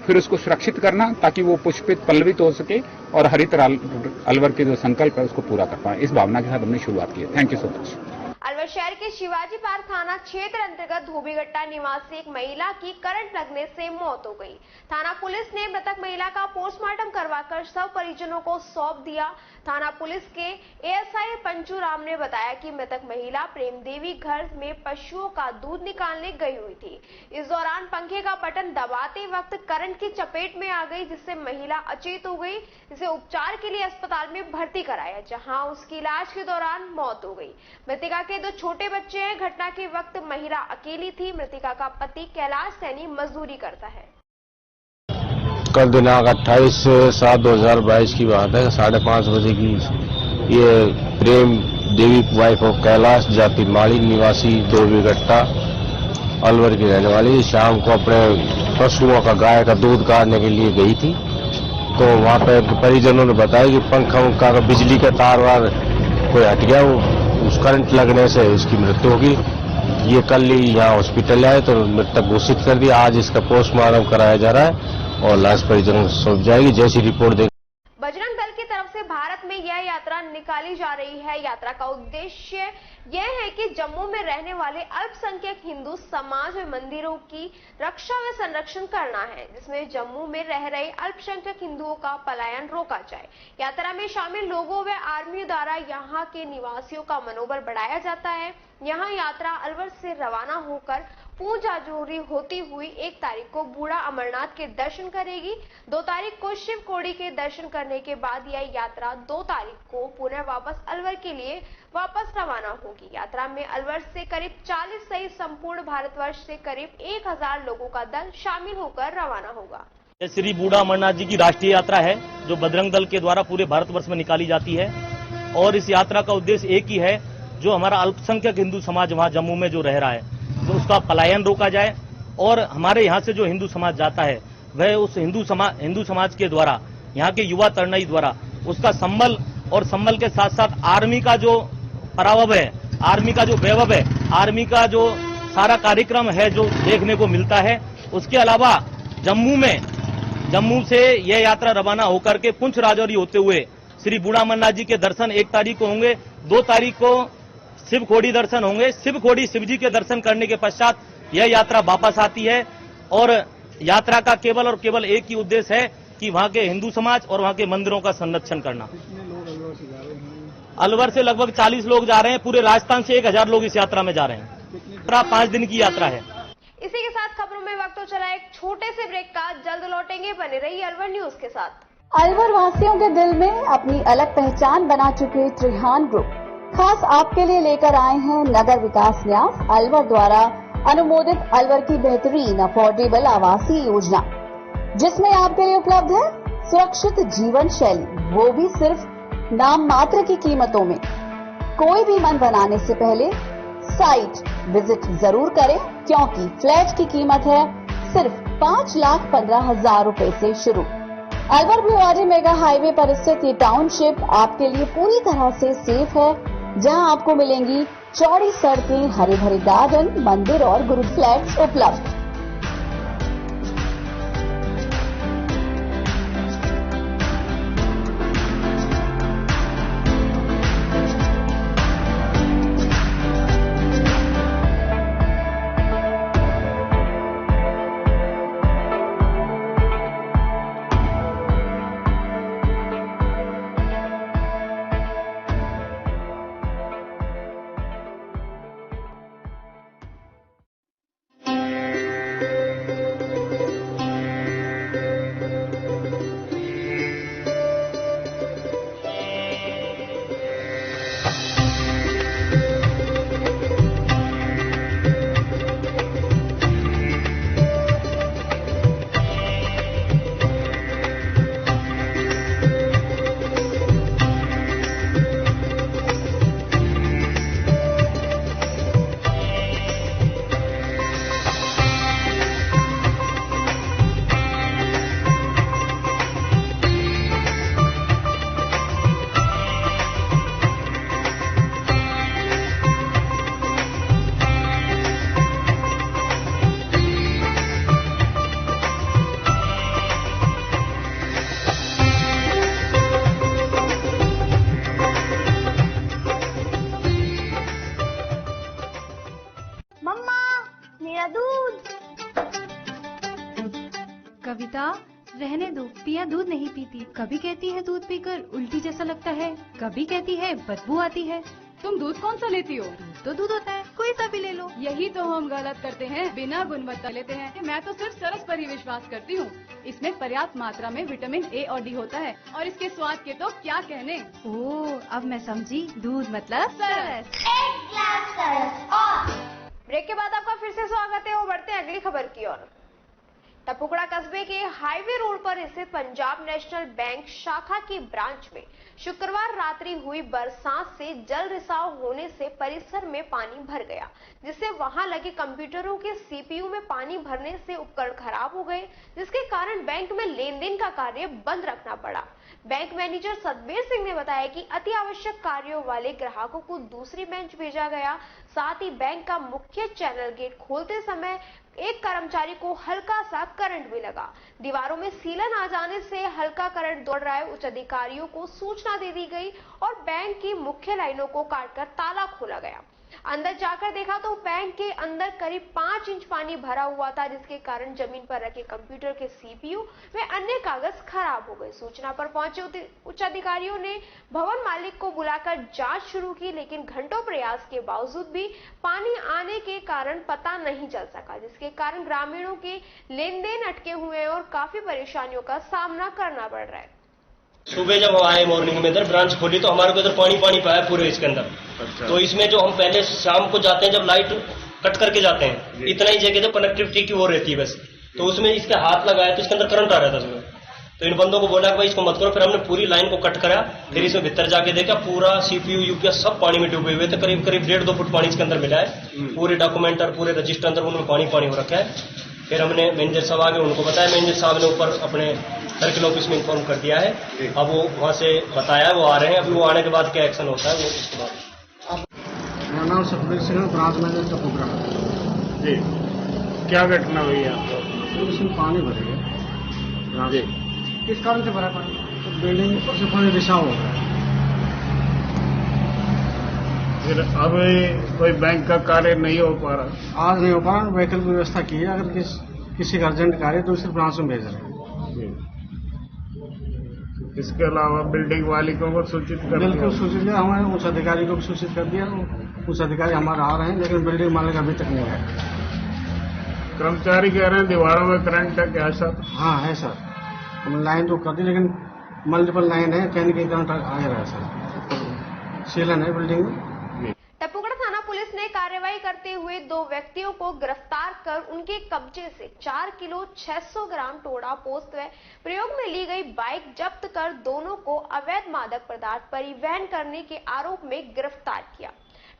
फिर उसको सुरक्षित करना ताकि वो पुष्पित पल्लवित हो सके और हरित अलवर के जो संकल्प है उसको पूरा कर पाए। इस भावना के साथ हमने शुरुआत की है। Thank you so much. Alwar शहर के शिवाजी पार्क थाना क्षेत्र अंतर्गत धोबीगट्टा निवासी एक महिला की करंट लगने से मौत हो गई। थाना पुलिस ने मृतक महिला का पोस्टमार्टम करवाकर शव परिजनों को सौंप दिया। थाना पुलिस के एएसआई पंचू राम ने बताया कि मृतक महिला प्रेम देवी घर में पशुओं का दूध निकालने गई हुई थी। इस दौरान पंखे का बटन दबाते वक्त करंट की चपेट में आ गई, जिससे महिला अचेत हो गई। इसे उपचार के लिए अस्पताल में भर्ती कराया, जहां उसकी इलाज के दौरान मौत हो गई। मृतका के 2 छोटे बच्चे हैं। घटना के वक्त महिला अकेली थी। मृतका का पति कैलाश सैनी मजदूरी करता है। कल दिनांक 28/7/2022 की बात है, 5:30 बजे की। ये प्रेम देवी वाइफ ऑफ कैलाश, जाति माड़ी, निवासी धोबीगट्टा अलवर की रहने वाली, शाम को अपने पशुओं का, गाय का दूध काटने के लिए गई थी। तो वहां पर परिजनों ने बताया कि पंखा उनका बिजली का तार वार कोई हट गया, वो उस करंट लगने से इसकी मृत्यु होगी। ये कल ही यहाँ हॉस्पिटल आए तो मृतक घोषित कर दिया। आज इसका पोस्टमार्टम कराया जा रहा है और लाश परिजनों को सौंप जाएगी जैसी रिपोर्ट देगी। बजरंग दल की तरफ से भारत में यह यात्रा निकाली जा रही है। यात्रा का उद्देश्य यह है कि जम्मू में रहने वाले अल्पसंख्यक हिंदू समाज में मंदिरों की रक्षा व संरक्षण करना है, जिसमें जम्मू में रह रहे अल्पसंख्यक हिंदुओं का पलायन रोका जाए। यात्रा में शामिल लोगों व आर्मी द्वारा यहाँ के निवासियों का मनोबल बढ़ाया जाता है। यहाँ यात्रा अलवर से रवाना होकर पूंछ आजोरी होती हुई 1 तारीख को बूढ़ा अमरनाथ के दर्शन करेगी। 2 तारीख को शिव कोड़ी के दर्शन करने के बाद यह यात्रा 2 तारीख को पुनः वापस अलवर के लिए वापस रवाना होगी। यात्रा में अलवर से करीब 40 सहित संपूर्ण भारतवर्ष से करीब 1000 लोगों का दल शामिल होकर रवाना होगा। श्री बूढ़ा अमरनाथ जी की राष्ट्रीय यात्रा है, जो बजरंग दल के द्वारा पूरे भारतवर्ष में निकाली जाती है। और इस यात्रा का उद्देश्य एक ही है, जो हमारा अल्पसंख्यक हिंदू समाज वहाँ जम्मू में जो रह रहा है, तो उसका पलायन रोका जाए। और हमारे यहाँ से जो हिंदू समाज जाता है, वह उस हिंदू समाज के द्वारा, यहाँ के युवा तरुणाई द्वारा उसका संबल, और संबल के साथ साथ आर्मी का जो परावब है, आर्मी का जो वैभव है, आर्मी का जो सारा कार्यक्रम है जो देखने को मिलता है। उसके अलावा जम्मू से यह यात्रा रवाना होकर के पुंछ राजौरी होते हुए श्री बूढ़ा अमरनाथ जी के दर्शन 1 तारीख को होंगे। 2 तारीख को शिव खोड़ी दर्शन होंगे। शिव खोड़ी शिव जी के दर्शन करने के पश्चात यह यात्रा वापस आती है। और यात्रा का केवल और केवल एक ही उद्देश्य है कि वहाँ के हिंदू समाज और वहाँ के मंदिरों का संरक्षण करना। अलवर से लगभग 40 लोग जा रहे हैं। पूरे राजस्थान से 1000 लोग इस यात्रा में जा रहे हैं। 5 दिन की यात्रा है। इसी के साथ खबरों में वक्त हो चला एक छोटे से ब्रेक का। जल्द लौटेंगे, बने रहिए अलवर न्यूज के साथ। अलवर वासियों के दिल में अपनी अलग पहचान बना चुके त्रिहान ग्रुप खास आपके लिए लेकर आए हैं नगर विकास न्यास अलवर द्वारा अनुमोदित अलवर की बेहतरीन अफोर्डेबल आवासीय योजना, जिसमें आपके लिए उपलब्ध है सुरक्षित जीवन शैली, वो भी सिर्फ नाम मात्र की कीमतों में। कोई भी मन बनाने से पहले साइट विजिट जरूर करें, क्योंकि फ्लैट की कीमत है सिर्फ 5,15,000 रुपए से शुरू। अलवर भिवाड़ी मेगा हाईवे पर स्थित ये टाउनशिप आपके लिए पूरी तरह से सेफ है, जहां आपको मिलेंगी चौड़ी सड़कें, हरे भरे गार्डन, मंदिर और गुरु फ्लैट्स उपलब्ध। कविता, रहने दो, पिया दूध नहीं पीती। कभी कहती है दूध पीकर उल्टी जैसा लगता है, कभी कहती है बदबू आती है। तुम दूध कौन सा लेती हो? तो दूध होता है, कोई सा भी ले लो। यही तो हम गलत करते हैं, बिना गुणवत्ता लेते हैं। मैं तो सिर्फ सरस पर ही विश्वास करती हूँ। इसमें पर्याप्त मात्रा में विटामिन ए और डी होता है और इसके स्वाद के तो क्या कहने। ओह, अब मैं समझी, दूध मतलब सरस। एक ग्लास सरस। और ब्रेक के बाद आपका फिर से स्वागत है और बढ़ते हैं अगली खबर की ओर। टपुकड़ा कस्बे के हाईवे रोड पर स्थित पंजाब नेशनल बैंक शाखा की ब्रांच में शुक्रवार रात्रि हुई बरसात से जल रिसाव होने से परिसर में पानी भर गया, जिससे वहां लगे कंप्यूटरों के सीपीयू में पानी भरने से उपकरण खराब हो गए, जिसके कारण बैंक में लेन देन का कार्य बंद रखना पड़ा। बैंक मैनेजर सतबीर सिंह ने बताया कि अति आवश्यक कार्यों वाले ग्राहकों को दूसरी बेंच भेजा गया। साथ ही बैंक का मुख्य चैनल गेट खोलते समय एक कर्मचारी को हल्का सा करंट भी लगा। दीवारों में सीलन आ जाने से हल्का करंट दौड़ रहे उच्च अधिकारियों को सूचना दे दी गई और बैंक की मुख्य लाइनों को काटकर ताला खोला गया। अंदर जाकर देखा तो बैंक के अंदर करीब 5 इंच पानी भरा हुआ था, जिसके कारण जमीन पर रखे कंप्यूटर के सीपीयू व अन्य कागज खराब हो गए। सूचना पर पहुंचे उच्च अधिकारियों ने भवन मालिक को बुलाकर जांच शुरू की, लेकिन घंटों प्रयास के बावजूद भी पानी आने के कारण पता नहीं चल सका, जिसके कारण ग्रामीणों के लेन देन अटके हुए और काफी परेशानियों का सामना करना पड़ रहा है। सुबह जब हम आए मॉर्निंग में इधर ब्रांच खोली तो हमारे को इधर पानी पाया पूरे इसके अंदर। अच्छा। तो इसमें जो हम पहले शाम को जाते हैं जब लाइट कट करके जाते हैं, इतना ही जगह जो कनेक्टिविटी की वो रहती है बस, तो उसमें इसके हाथ लगाया तो इसके अंदर करंट आ रहा था उसमें। तो इन बंदों को बोला कि भाई इसको मत करो, फिर हमने पूरी लाइन को कट करा, फिर इसमें भीतर जाके देखा पूरा सीपीयू यूपीएस सब पानी में डूबे हुए थे। करीब 1.5-2 फुट पानी इसके अंदर मिला है। पूरे डॉक्यूमेंट और पूरे रजिस्टर अंदर उनमें पानी हो रखा है। फिर हमने मैनेजर साहब आगे उनको बताया, मैनेजर साहब ने ऊपर अपने सर्किल ऑफिस में इन्फॉर्म कर दिया है। अब वो वहाँ से बताया, वो आ रहे हैं। अभी वो आने के बाद क्या एक्शन होता है वो उसके बाद। मेरा नाम सतबीर सिंह, ब्रांच मैनेजर टपुकड़ा। जी, क्या घटना हुई है आपको? इसमें पानी भर गया। जी, किस कारण से भरा पानी? तो बिल्डिंग ऊपर से पानी रिसाव हो गया। फिर अब कोई बैंक का कार्य नहीं हो पा रहा? आज नहीं हो पा रहा। व्हीकल की व्यवस्था की है, अगर किसी का अर्जेंट कार्य तो दूसरी ब्रांच में भेज रहे हैं। इसके अलावा बिल्डिंग मालिकों को सूचित कर दिया? बिल्कुल सूचित किया, हमारे उच्च अधिकारी को भी सूचित कर दिया। उच्च अधिकारी हमारे आ रहे हैं, लेकिन बिल्डिंग मालिक अभी तक नहीं आए। कर्मचारी कह रहे हैं दीवारों में करंट है, क्या सर? हाँ है सर, हमने लाइन तो कर दी, लेकिन मल्टीपल लाइन है, कहीं कहीं करंट आ रहा है सर। सीलन है बिल्डिंग में। टपुकड़ा थाना पुलिस ने कार्रवाई करते हुए 2 व्यक्तियों को गिरफ्तार कर उनके कब्जे से 4 किलो 600 ग्राम टोडा पोस्त व प्रयोग में ली गई बाइक जब्त कर दोनों को अवैध मादक पदार्थ परिवहन करने के आरोप में गिरफ्तार किया।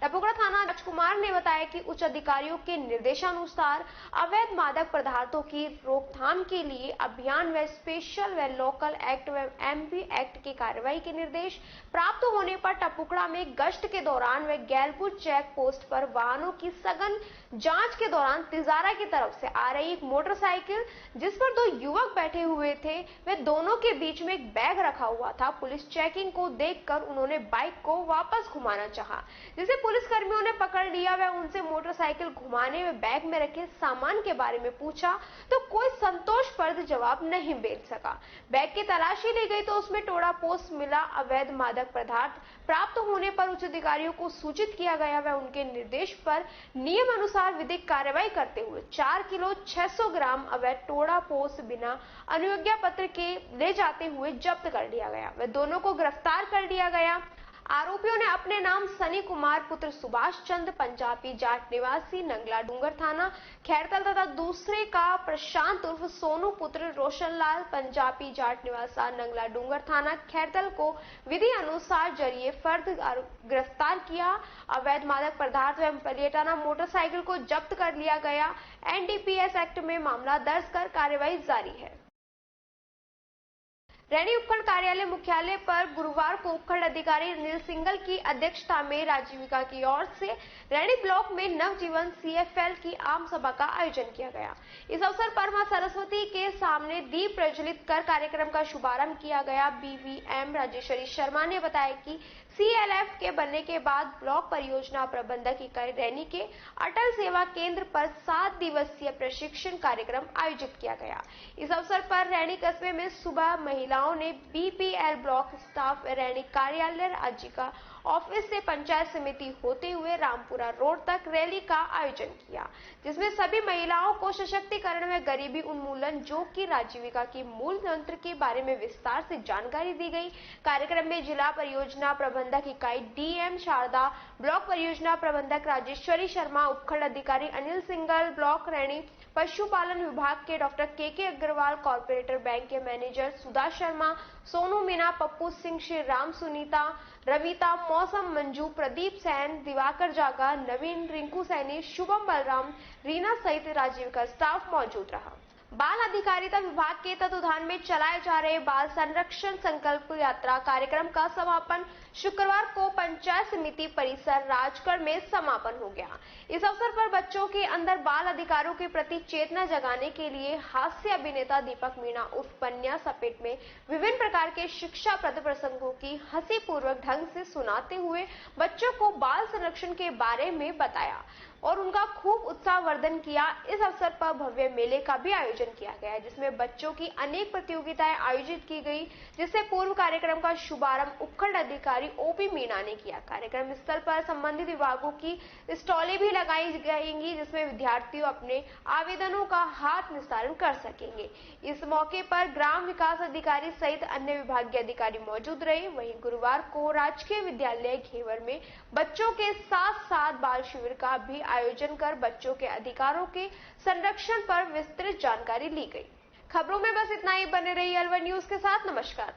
टपुकड़ा थाना राजकुमार ने बताया कि उच्च अधिकारियों के निर्देशानुसार अवैध मादक पदार्थों की रोकथाम के लिए अभियान व स्पेशल व लोकल एक्ट व एमपी एक्ट की कार्रवाई के निर्देश प्राप्त होने पर टपुकड़ा में गश्त के दौरान व गैलपुर चेक पोस्ट पर वाहनों की सघन जांच के दौरान तिजारा की तरफ से आ रही एक मोटरसाइकिल जिस पर 2 युवक बैठे हुए थे, वे दोनों के बीच में एक बैग रखा हुआ था। पुलिस चेकिंग को देखकर उन्होंने बाइक को वापस घुमाना चाहा, जिसे पुलिस कर्मियों ने पकड़ लिया व उनसे मोटरसाइकिल घुमाने में बैग में रखे सामान के बारे में पूछा तो कोई संतोषप्रद जवाब नहीं मिल सका। बैग की तलाशी ली गई तो उसमें टोड़ा पोस्ट मिला। अवैध मादक पदार्थ प्राप्त होने पर उच्च अधिकारियों को सूचित किया गया व उनके निर्देश पर नियम अनुसार विधिक कार्रवाई करते हुए 4 किलो 600 ग्राम अवैध टोड़ा पोस्ट बिना अनुज्ञा पत्र के ले जाते हुए जब्त कर लिया गया व दोनों को गिरफ्तार कर लिया गया। आरोपियों ने अपने नाम सनी कुमार पुत्र सुभाष चंद्र पंजाबी जाट निवासी नंगला डूंगर थाना खैरतल तथा दूसरे का प्रशांत उर्फ सोनू पुत्र रोशनलाल पंजाबी जाट निवासा नंगला डूंगर थाना खैरतल को विधि अनुसार जरिए फर्द गिरफ्तार किया। अवैध मादक पदार्थ एवं पलियटाना मोटरसाइकिल को जब्त कर लिया गया। एनडीपीएस एक्ट में मामला दर्ज कर कार्रवाई जारी है। रैनी उपखंड कार्यालय मुख्यालय पर गुरुवार को उपखंड अधिकारी अनिल सिंगल की अध्यक्षता में राजीविका की ओर से रैनी ब्लॉक में नवजीवन सीएफएल की आम सभा का आयोजन किया गया। इस अवसर पर मां सरस्वती के सामने दीप प्रज्वलित कर कार्यक्रम का शुभारंभ किया गया। बीवीएम राजेश्वरी शर्मा ने बताया कि सीएलएफ के बनने के बाद ब्लॉक परियोजना प्रबंधक इकाई रैनी के अटल सेवा केंद्र पर 7 दिवसीय प्रशिक्षण कार्यक्रम आयोजित किया गया। इस अवसर पर रैनी कस्बे में सुबह महिलाओं ने बीपीएल ब्लॉक स्टाफ रैनी कार्यालय आजीविका ऑफिस से पंचायत समिति होते हुए रामपुरा रोड तक रैली का आयोजन किया, जिसमें सभी महिलाओं को सशक्तिकरण व गरीबी उन्मूलन जो कि राजीविका की मूल मंत्र के बारे में विस्तार से जानकारी दी गई। कार्यक्रम में जिला परियोजना प्रबंधक इकाई डीएम शारदा, ब्लॉक परियोजना प्रबंधक राजेश्वरी शर्मा, उपखंड अधिकारी अनिल सिंगल, ब्लॉक रैनी पशुपालन विभाग के डॉक्टर के अग्रवाल, कॉर्पोरेटर बैंक के मैनेजर सुधा शर्मा, सोनू मीना, पप्पू सिंह, श्री राम, सुनीता, रविता, मौसम, मंजू, प्रदीप सैन, दिवाकर जागा, नवीन, रिंकू सैनी, शुभम बलराम, रीना सहित राजीविका स्टाफ मौजूद रहा। बाल अधिकारिता विभाग के तत्वाधान में चलाए जा रहे बाल संरक्षण संकल्प यात्रा कार्यक्रम का समापन शुक्रवार को पंचायत समिति परिसर राजगढ़ में समापन हो गया। इस अवसर पर बच्चों के अंदर बाल अधिकारों के प्रति चेतना जगाने के लिए हास्य अभिनेता दीपक मीणा उर्फ पन्या सपेट में विभिन्न प्रकार के शिक्षाप्रद प्रसंगों की हंसी पूर्वक ढंग से सुनाते हुए बच्चों को बाल संरक्षण के बारे में बताया और उनका खूब उत्साहवर्धन किया। इस अवसर पर भव्य मेले का भी आयोजन किया गया, जिसमें बच्चों की अनेक प्रतियोगिताएं आयोजित की गई, जिससे पूर्व कार्यक्रम का शुभारंभ उपखंड अधिकारी ओपी मीणा ने किया। कार्यक्रम स्थल पर संबंधित विभागों की स्टॉलें भी लगाई जाएंगी, जिसमें विद्यार्थी अपने आवेदनों का हाथ निस्तारण कर सकेंगे। इस मौके पर ग्राम विकास अधिकारी सहित अन्य विभागीय अधिकारी मौजूद रहे। वहीं गुरुवार को राजकीय विद्यालय घेवर में बच्चों के साथ साथ बाल शिविर का भी आयोजन कर बच्चों के अधिकारों के संरक्षण पर विस्तृत जानकारी ली गई। खबरों में बस इतना ही। बने रहिए अलवर न्यूज के साथ। नमस्कार।